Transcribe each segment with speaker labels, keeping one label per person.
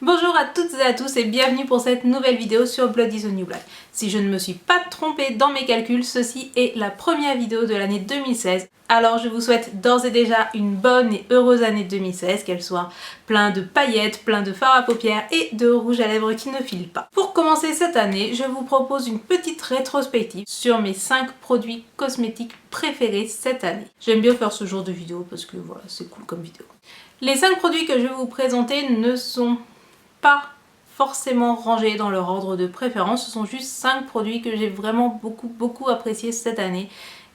Speaker 1: Bonjour à toutes et à tous et bienvenue pour cette nouvelle vidéo sur Blood is the New Black. Si je ne me suis pas trompée dans mes calculs, ceci est la première vidéo de l'année 2016. Alors je vous souhaite d'ores et déjà une bonne et heureuse année 2016, qu'elle soit plein de paillettes, plein de fard à paupières et de rouge à lèvres qui ne filent pas. Pour commencer cette année, je vous propose une petite rétrospective sur mes 5 produits cosmétiques préférés cette année. J'aime bien faire ce genre de vidéo parce que voilà, c'est cool comme vidéo. Les 5 produits que je vais vous présenter ne sont pas forcément rangés dans leur ordre de préférence, ce sont juste 5 produits que j'ai vraiment beaucoup appréciés cette année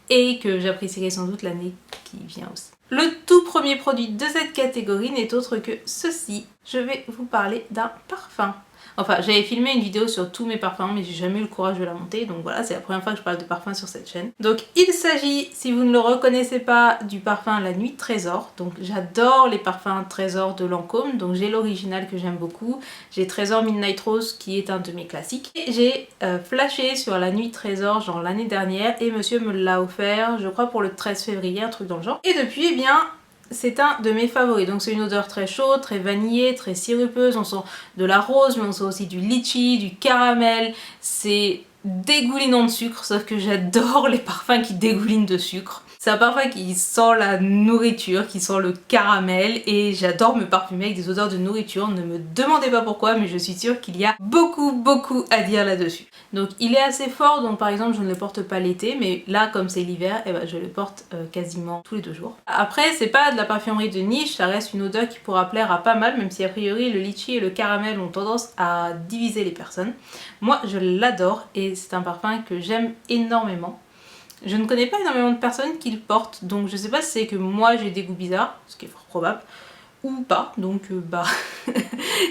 Speaker 1: et que j'apprécierai sans doute l'année qui vient aussi. Le tout premier produit de cette catégorie n'est autre que ceci. Je vais vous parler d'un parfum. Enfin, j'avais filmé une vidéo sur tous mes parfums, mais j'ai jamais eu le courage de la monter, donc voilà, c'est la première fois que je parle de parfum sur cette chaîne. Donc il s'agit, si vous ne le reconnaissez pas, du parfum La Nuit Trésor. Donc j'adore les parfums Trésor de Lancôme, donc j'ai l'original que j'aime beaucoup, j'ai Trésor Midnight Rose qui est un de mes classiques. Et j'ai flashé sur La Nuit Trésor genre l'année dernière et monsieur me l'a offert, je crois pour le 13 février, un truc dans le genre. Et depuis, eh bien, c'est un de mes favoris, donc c'est une odeur très chaude, très vanillée, très sirupeuse, on sent de la rose mais on sent aussi du litchi, du caramel, c'est dégoulinant de sucre, sauf que j'adore les parfums qui dégoulinent de sucre. C'est un parfum qui sent la nourriture, qui sent le caramel et j'adore me parfumer avec des odeurs de nourriture, ne me demandez pas pourquoi mais je suis sûre qu'il y a beaucoup à dire là-dessus. Donc il est assez fort, donc par exemple je ne le porte pas l'été, mais là comme c'est l'hiver, eh ben, je le porte quasiment tous les 2 jours. Après c'est pas de la parfumerie de niche, ça reste une odeur qui pourra plaire à pas mal, même si a priori le litchi et le caramel ont tendance à diviser les personnes. Moi je l'adore et c'est un parfum que j'aime énormément. Je ne connais pas énormément de personnes qui le portent, donc je sais pas si c'est que moi j'ai des goûts bizarres, ce qui est fort probable, ou pas, donc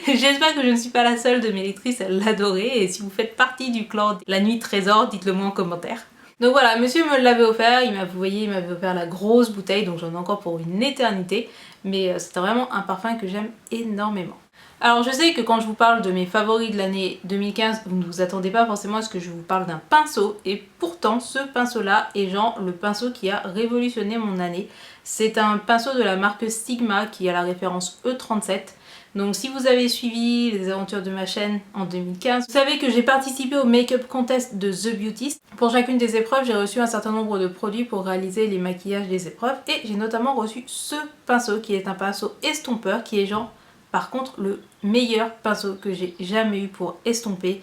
Speaker 1: j'espère que je ne suis pas la seule de mes lectrices à l'adorer, et si vous faites partie du clan La Nuit Trésor, dites-le moi en commentaire. Donc voilà, monsieur me l'avait offert, vous voyez, il m'avait offert la grosse bouteille, donc j'en ai encore pour une éternité, mais c'est vraiment un parfum que j'aime énormément. Alors je sais que quand je vous parle de mes favoris de l'année 2015, vous ne vous attendez pas forcément à ce que je vous parle d'un pinceau, et pourtant ce pinceau-là est genre le pinceau qui a révolutionné mon année. C'est un pinceau de la marque Sigma qui a la référence E37. Donc si vous avez suivi les aventures de ma chaîne en 2015, vous savez que j'ai participé au make-up contest de The Beautist. Pour chacune des épreuves, j'ai reçu un certain nombre de produits pour réaliser les maquillages des épreuves, et j'ai notamment reçu ce pinceau qui est un pinceau estompeur qui est genre par contre le meilleur pinceau que j'ai jamais eu pour estomper.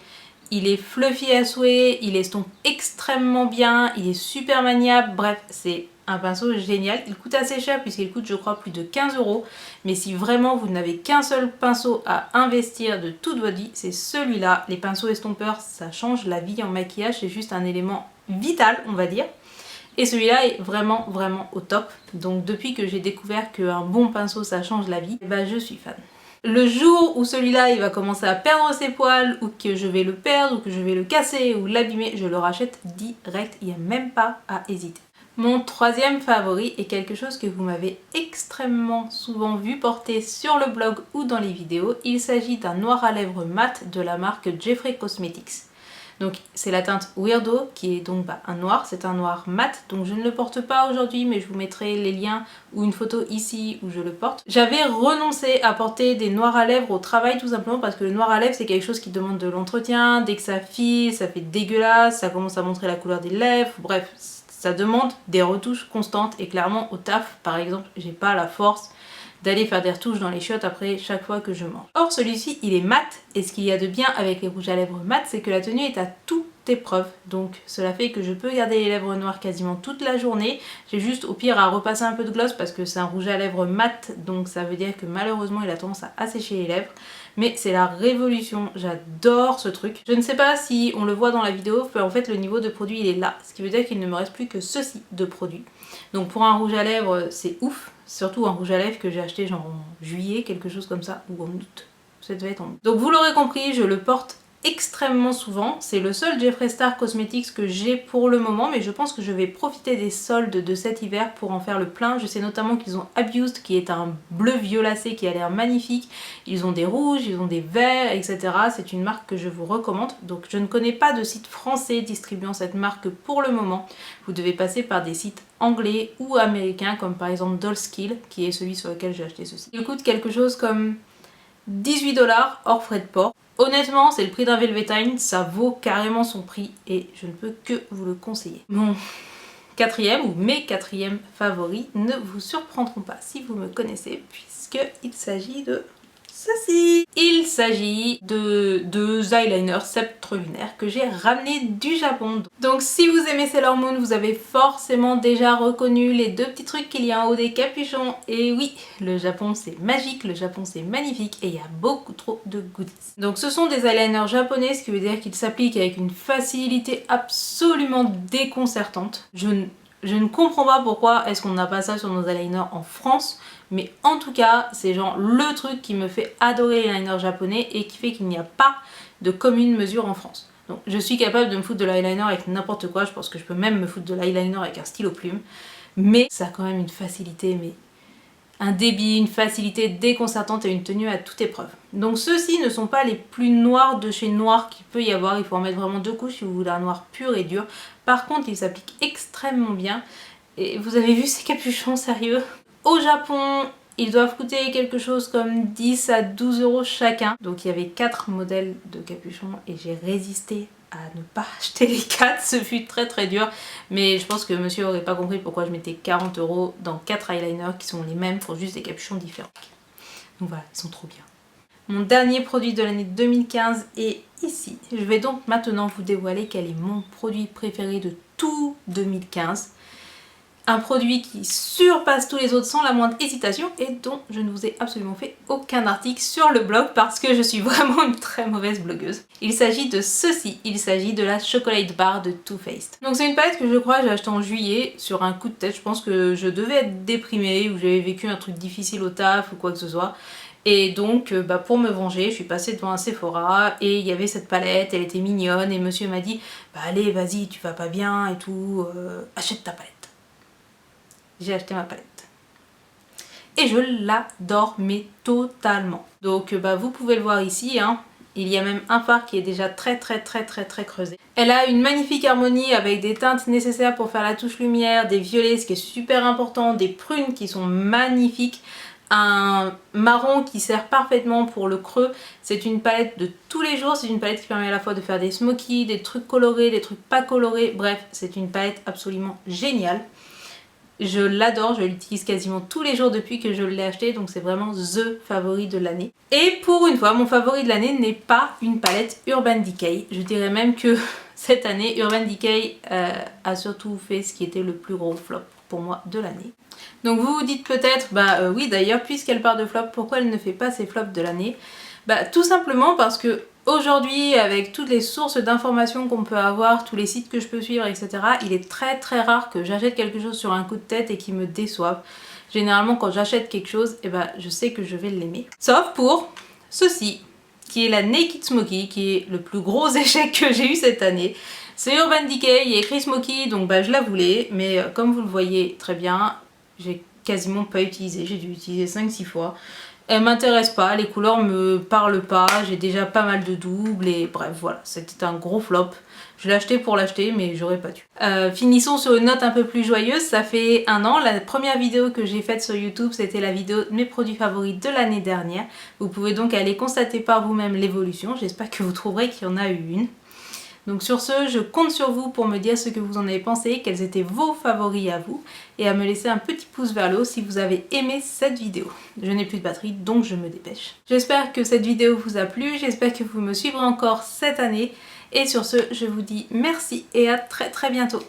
Speaker 1: Il est fluffy à souhait, il estompe extrêmement bien, il est super maniable, bref c'est un pinceau génial. Il coûte assez cher puisqu'il coûte je crois plus de 15 €, mais si vraiment vous n'avez qu'un seul pinceau à investir de toute votre vie, c'est celui-là. Les pinceaux estompeurs ça change la vie en maquillage, c'est juste un élément vital on va dire. Et celui-là est vraiment au top. Donc depuis que j'ai découvert qu'un bon pinceau ça change la vie, bah je suis fan. Le jour où celui-là il va commencer à perdre ses poils, ou que je vais le perdre, ou que je vais le casser, ou l'abîmer, je le rachète direct, il n'y a même pas à hésiter. Mon troisième favori est quelque chose que vous m'avez extrêmement souvent vu porter sur le blog ou dans les vidéos. Il s'agit d'un noir à lèvres mat de la marque Jeffree Cosmetics. Donc c'est la teinte Weirdo qui est donc un noir, c'est un noir mat, donc je ne le porte pas aujourd'hui mais je vous mettrai les liens ou une photo ici où je le porte. J'avais renoncé à porter des noirs à lèvres au travail tout simplement parce que le noir à lèvres c'est quelque chose qui demande de l'entretien, dès que ça file, ça fait dégueulasse, ça commence à montrer la couleur des lèvres, bref ça demande des retouches constantes et clairement au taf par exemple j'ai pas la force d'aller faire des retouches dans les chiottes après chaque fois que je mange. Or celui-ci il est mat et ce qu'il y a de bien avec les rouges à lèvres mat c'est que la tenue est à toute épreuve, donc cela fait que je peux garder les lèvres noires quasiment toute la journée. J'ai juste au pire à repasser un peu de gloss parce que c'est un rouge à lèvres mat, donc ça veut dire que malheureusement il a tendance à assécher les lèvres, mais c'est la révolution, j'adore ce truc. Je ne sais pas si on le voit dans la vidéo, mais en fait le niveau de produit il est là, ce qui veut dire qu'il ne me reste plus que ceci de produit. Donc pour un rouge à lèvres c'est ouf, surtout un rouge à lèvres que j'ai acheté genre en juillet, quelque chose comme ça, ou en août, ça devait être en août. Donc vous l'aurez compris, je le porte extrêmement souvent, c'est le seul Jeffree Star Cosmetics que j'ai pour le moment, mais je pense que je vais profiter des soldes de cet hiver pour en faire le plein. Je sais notamment qu'ils ont Abused qui est un bleu violacé qui a l'air magnifique, ils ont des rouges, ils ont des verts, etc. C'est une marque que je vous recommande, donc je ne connais pas de site français distribuant cette marque pour le moment, vous devez passer par des sites anglais ou américains comme par exemple Dollskill qui est celui sur lequel j'ai acheté ceci. Il coûte quelque chose comme 18 $ hors frais de port. Honnêtement, c'est le prix d'un Velveteen, ça vaut carrément son prix et je ne peux que vous le conseiller. Mon quatrième ou mes quatrièmes favoris ne vous surprendront pas si vous me connaissez puisqu'il s'agit de ceci. Il s'agit de deux eyeliners septlunaires que j'ai ramenés du Japon. Donc si vous aimez Sailor Moon, vous avez forcément déjà reconnu les deux petits trucs qu'il y a en haut des capuchons. Et oui, le Japon c'est magique, le Japon c'est magnifique et il y a beaucoup trop de goodies. Donc ce sont des eyeliners japonais, ce qui veut dire qu'ils s'appliquent avec une facilité absolument déconcertante. Je ne comprends pas pourquoi est-ce qu'on n'a pas ça sur nos eyeliners en France. Mais en tout cas, c'est genre le truc qui me fait adorer les liners japonais et qui fait qu'il n'y a pas de commune mesure en France. Donc je suis capable de me foutre de l'eyeliner avec n'importe quoi, je pense que je peux même me foutre de l'eyeliner avec un stylo plume. Mais ça a quand même une facilité, mais un débit, une facilité déconcertante et une tenue à toute épreuve. Donc ceux-ci ne sont pas les plus noirs de chez noir qu'il peut y avoir, il faut en mettre vraiment deux couches si vous voulez un noir pur et dur. Par contre, ils s'appliquent extrêmement bien. Et vous avez vu ces capuchons, sérieux ? Au Japon, ils doivent coûter quelque chose comme 10 à 12 € chacun. Donc il y avait 4 modèles de capuchons et j'ai résisté à ne pas acheter les 4. Ce fut très très dur. Mais je pense que monsieur aurait pas compris pourquoi je mettais 40 € dans 4 eyeliners qui sont les mêmes pour juste des capuchons différents. Donc voilà, ils sont trop bien. Mon dernier produit de l'année 2015 est ici. Je vais donc maintenant vous dévoiler quel est mon produit préféré de tout 2015. Un produit qui surpasse tous les autres sans la moindre hésitation et dont je ne vous ai absolument fait aucun article sur le blog parce que je suis vraiment une très mauvaise blogueuse. Il s'agit de ceci, il s'agit de la Chocolate Bar de Too Faced. Donc c'est une palette que je crois j'ai achetée en juillet sur un coup de tête. Je pense que je devais être déprimée ou j'avais vécu un truc difficile au taf ou quoi que ce soit. Et donc pour me venger, je suis passée devant un Sephora et il y avait cette palette, elle était mignonne et monsieur m'a dit bah allez vas-y tu vas pas bien et tout, achète ta palette. J'ai acheté ma palette. Et je l'adore, mais totalement. Donc vous pouvez le voir ici, hein. Il y a même un fard qui est déjà très creusé. Elle a une magnifique harmonie avec des teintes nécessaires pour faire la touche lumière, des violets, ce qui est super important, des prunes qui sont magnifiques, un marron qui sert parfaitement pour le creux. C'est une palette de tous les jours, c'est une palette qui permet à la fois de faire des smokies, des trucs colorés, des trucs pas colorés, bref, c'est une palette absolument géniale. Je l'adore, je l'utilise quasiment tous les jours depuis que je l'ai acheté, donc c'est vraiment THE favori de l'année. Et pour une fois, mon favori de l'année n'est pas une palette Urban Decay. Je dirais même que cette année, Urban Decay a surtout fait ce qui était le plus gros flop pour moi de l'année. Donc vous vous dites peut-être, oui d'ailleurs, puisqu'elle part de flop, pourquoi elle ne fait pas ses flops de l'année? Tout simplement parce que aujourd'hui, avec toutes les sources d'informations qu'on peut avoir, tous les sites que je peux suivre, etc., il est très rare que j'achète quelque chose sur un coup de tête et qui me déçoive. Généralement, quand j'achète quelque chose, je sais que je vais l'aimer. Sauf pour ceci, qui est la Naked Smoky, qui est le plus gros échec que j'ai eu cette année. C'est Urban Decay, il y a écrit Smoky, donc je la voulais, mais comme vous le voyez très bien, j'ai quasiment pas utilisé, j'ai dû utiliser 5-6 fois. Elle m'intéresse pas, les couleurs me parlent pas, j'ai déjà pas mal de doubles et bref voilà, c'était un gros flop. Je l'ai acheté pour l'acheter mais j'aurais pas dû. Finissons sur une note un peu plus joyeuse, ça fait 1 an, la première vidéo que j'ai faite sur YouTube c'était la vidéo de mes produits favoris de l'année dernière. Vous pouvez donc aller constater par vous-même l'évolution, j'espère que vous trouverez qu'il y en a eu une. Donc sur ce, je compte sur vous pour me dire ce que vous en avez pensé, quels étaient vos favoris à vous, et à me laisser un petit pouce vers le haut si vous avez aimé cette vidéo. Je n'ai plus de batterie, donc je me dépêche. J'espère que cette vidéo vous a plu, j'espère que vous me suivrez encore cette année, et sur ce, je vous dis merci et à très bientôt.